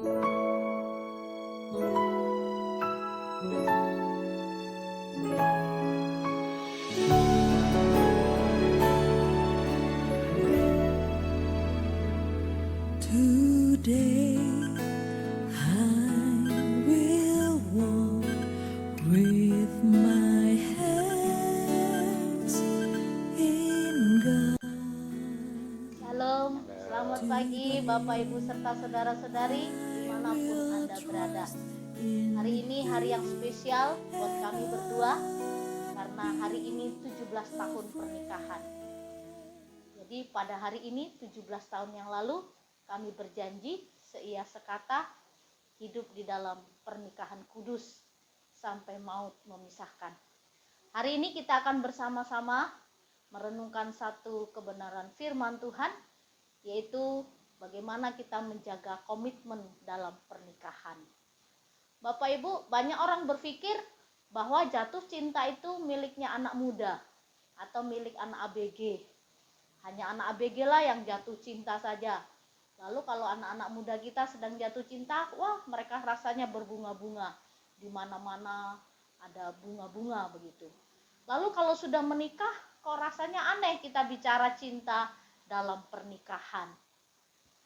Today I will walk with my hands in God. Shalom, selamat pagi Bapak Ibu serta saudara-saudari dimanapun Anda berada. Hari ini hari yang spesial buat kami berdua karena hari ini 17 tahun pernikahan. Jadi pada hari ini 17 tahun yang lalu kami berjanji seia sekata hidup di dalam pernikahan kudus sampai maut memisahkan. Hari ini kita akan bersama-sama merenungkan satu kebenaran firman Tuhan, yaitu bagaimana kita menjaga komitmen dalam pernikahan. Bapak Ibu, banyak orang berpikir bahwa jatuh cinta itu miliknya anak muda atau milik anak ABG. Hanya anak ABG lah yang jatuh cinta saja. Lalu kalau anak-anak muda kita sedang jatuh cinta, wah mereka rasanya berbunga-bunga. Di mana-mana ada bunga-bunga begitu. Lalu kalau sudah menikah, kok rasanya aneh kita bicara cinta dalam pernikahan.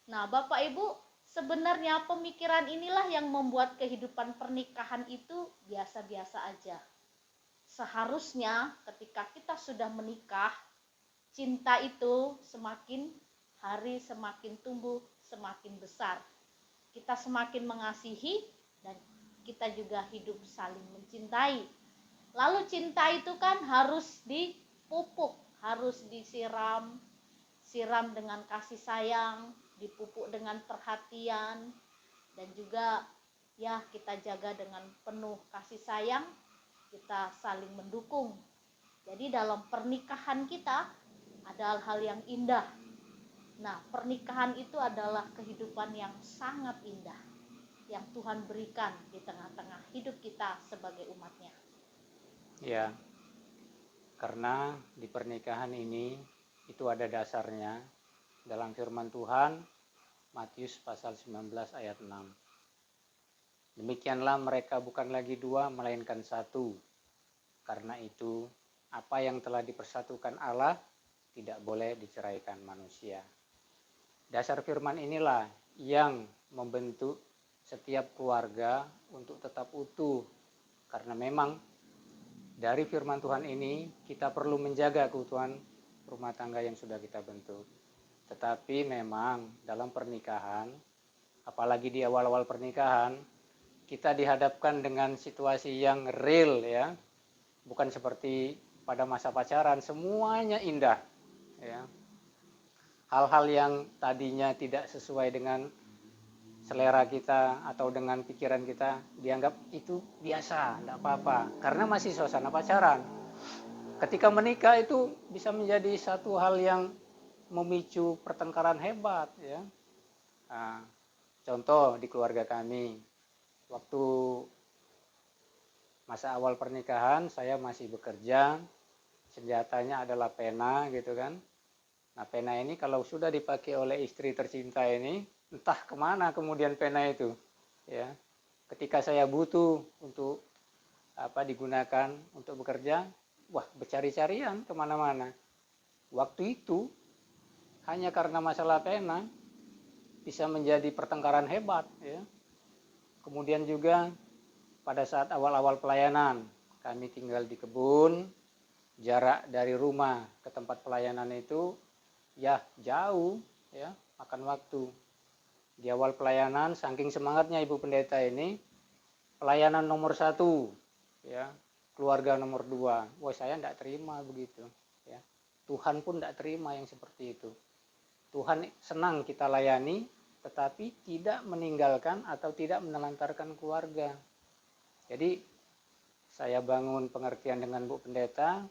Nah, Bapak Ibu, sebenarnya pemikiran inilah yang membuat kehidupan pernikahan itu biasa-biasa aja. Seharusnya ketika kita sudah menikah, cinta itu semakin hari semakin tumbuh, semakin besar. Kita semakin mengasihi dan kita juga hidup saling mencintai. Lalu cinta itu kan harus dipupuk, harus disiram dengan kasih sayang, dipupuk dengan perhatian, dan juga ya kita jaga dengan penuh kasih sayang, kita saling mendukung. Jadi dalam pernikahan kita ada hal-hal yang indah. Nah, pernikahan itu adalah kehidupan yang sangat indah yang Tuhan berikan di tengah-tengah hidup kita sebagai umatnya. Ya, karena di pernikahan ini itu ada dasarnya dalam firman Tuhan, Matius pasal 19 ayat 6. Demikianlah mereka bukan lagi dua, melainkan satu. Karena itu, apa yang telah dipersatukan Allah tidak boleh diceraikan manusia. Dasar firman inilah yang membentuk setiap keluarga untuk tetap utuh. Karena memang dari firman Tuhan ini kita perlu menjaga keutuhan rumah tangga yang sudah kita bentuk. Tetapi memang dalam pernikahan, apalagi di awal-awal pernikahan, kita dihadapkan dengan situasi yang real ya. Bukan seperti pada masa pacaran semuanya indah ya. Hal-hal yang tadinya tidak sesuai dengan selera kita atau dengan pikiran kita dianggap itu biasa, tidak apa-apa, karena masih suasana pacaran. Ketika menikah itu bisa menjadi satu hal yang memicu pertengkaran hebat ya. Nah, contoh di keluarga kami, waktu masa awal pernikahan saya masih bekerja, senjatanya adalah pena gitu kan. Nah, pena ini kalau sudah dipakai oleh istri tercinta ini, entah kemana kemudian pena itu ya. Ketika saya butuh untuk digunakan untuk bekerja, wah bercari-carian kemana-mana. Waktu itu hanya karena masalah pena bisa menjadi pertengkaran hebat ya. Kemudian juga pada saat awal-awal pelayanan, kami tinggal di kebun, jarak dari rumah ke tempat pelayanan itu ya jauh ya, makan waktu. Di awal pelayanan saking semangatnya Ibu Pendeta ini, pelayanan nomor 1 ya, keluarga nomor 2. Wah, saya tidak terima begitu ya. Tuhan pun tidak terima yang seperti itu. Tuhan senang kita layani, tetapi tidak meninggalkan atau tidak menelantarkan keluarga. Jadi saya bangun pengertian dengan Bu Pendeta,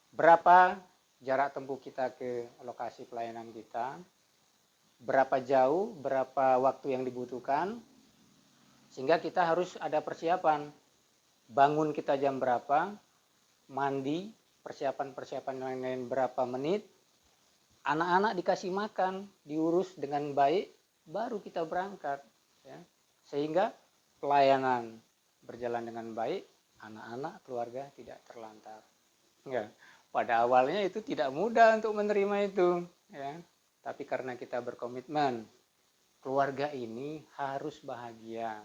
berapa jarak tempuh kita ke lokasi pelayanan kita, berapa jauh, berapa waktu yang dibutuhkan, sehingga kita harus ada persiapan. Bangun kita jam berapa, mandi, persiapan-persiapan lain-lain berapa menit, anak-anak dikasih makan, diurus dengan baik, baru kita berangkat. Ya. Sehingga pelayanan berjalan dengan baik, anak-anak, keluarga tidak terlantar. Enggak. Pada awalnya itu tidak mudah untuk menerima itu, ya. Tapi karena kita berkomitmen, keluarga ini harus bahagia.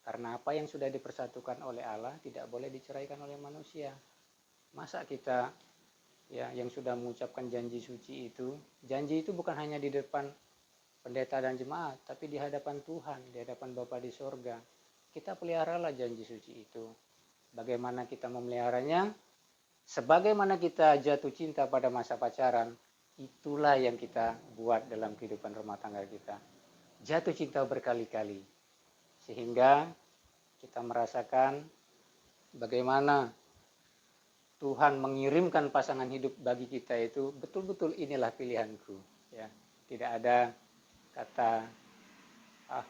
Karena apa yang sudah dipersatukan oleh Allah tidak boleh diceraikan oleh manusia. Masa kita ya yang sudah mengucapkan janji suci itu, janji itu bukan hanya di depan pendeta dan jemaat, tapi di hadapan Tuhan, di hadapan Bapa di sorga. Kita peliharalah janji suci itu. Bagaimana kita memeliharanya? Sebagaimana kita jatuh cinta pada masa pacaran, itulah yang kita buat dalam kehidupan rumah tangga kita. Jatuh cinta berkali-kali. Sehingga kita merasakan bagaimana Tuhan mengirimkan pasangan hidup bagi kita itu betul-betul inilah pilihanku. Ya, tidak ada kata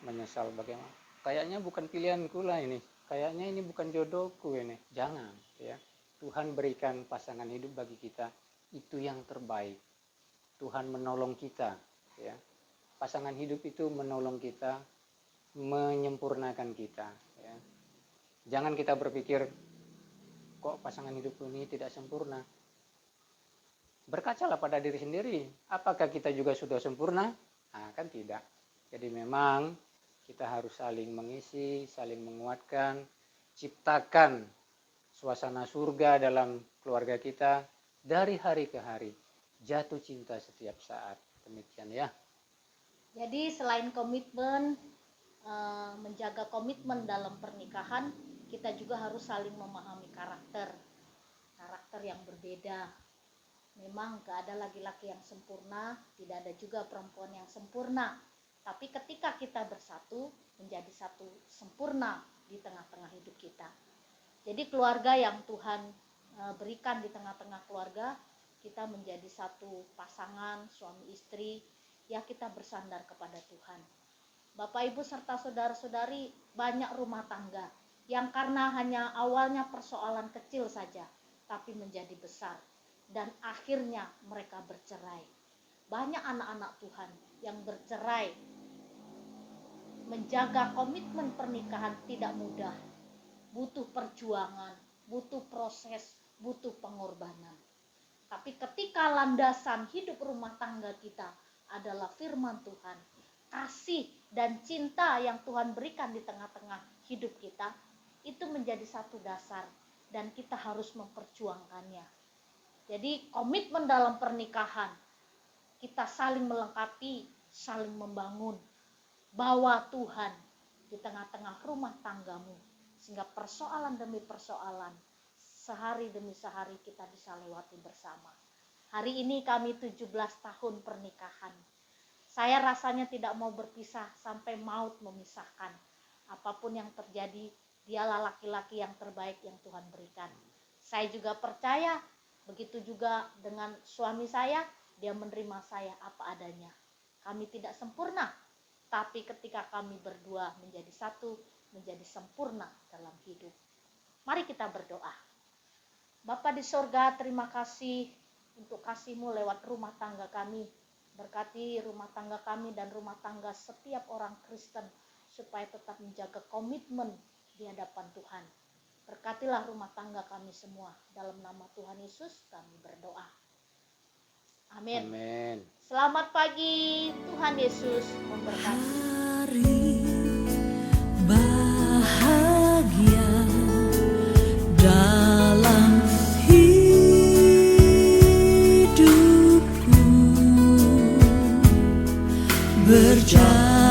menyesal bagaimana. Kayaknya bukan pilihanku lah ini. Kayaknya ini bukan jodohku ini. Jangan, ya. Tuhan berikan pasangan hidup bagi kita itu yang terbaik. Tuhan menolong kita, ya. Pasangan hidup itu menolong kita, menyempurnakan kita, ya. Jangan kita berpikir kok pasangan hidup ini tidak sempurna. Berkacalah pada diri sendiri. Apakah kita juga sudah sempurna? Nah, kan tidak. Jadi memang kita harus saling mengisi, saling menguatkan, ciptakan suasana surga dalam keluarga kita dari hari ke hari. Jatuh cinta setiap saat. Demikian ya. Jadi selain komitmen, menjaga komitmen dalam pernikahan, kita juga harus saling memahami karakter yang berbeda. Memang gak ada laki-laki yang sempurna, tidak ada juga perempuan yang sempurna. Tapi ketika kita bersatu, menjadi satu sempurna di tengah-tengah hidup kita. Jadi keluarga yang Tuhan berikan di tengah-tengah keluarga, kita menjadi satu pasangan, suami istri, ya kita bersandar kepada Tuhan. Bapak Ibu serta saudara-saudari, banyak rumah tangga yang karena hanya awalnya persoalan kecil saja, tapi menjadi besar. Dan akhirnya mereka bercerai. Banyak anak-anak Tuhan yang bercerai. Menjaga komitmen pernikahan tidak mudah. Butuh perjuangan, butuh proses, butuh pengorbanan. Tapi ketika landasan hidup rumah tangga kita adalah firman Tuhan, kasih dan cinta yang Tuhan berikan di tengah-tengah hidup kita, itu menjadi satu dasar dan kita harus memperjuangkannya. Jadi komitmen dalam pernikahan, kita saling melengkapi, saling membangun. Bawa Tuhan di tengah-tengah rumah tanggamu, sehingga persoalan demi persoalan, sehari demi sehari kita bisa lewati bersama. Hari ini kami 17 tahun pernikahan. Saya rasanya tidak mau berpisah sampai maut memisahkan. Apapun yang terjadi, dialah laki-laki yang terbaik yang Tuhan berikan. Saya juga percaya, begitu juga dengan suami saya, dia menerima saya apa adanya. Kami tidak sempurna, tapi ketika kami berdua menjadi satu, menjadi sempurna dalam hidup. Mari kita berdoa. Bapa di sorga, terima kasih untuk kasih-Mu lewat rumah tangga kami. Berkati rumah tangga kami dan rumah tangga setiap orang Kristen, supaya tetap menjaga komitmen di hadapan Tuhan. Berkatilah rumah tangga kami semua. Dalam nama Tuhan Yesus kami berdoa. Amin. Amin. Selamat pagi, Tuhan Yesus memberkati. Hari bahagia dalam hidupku berjalan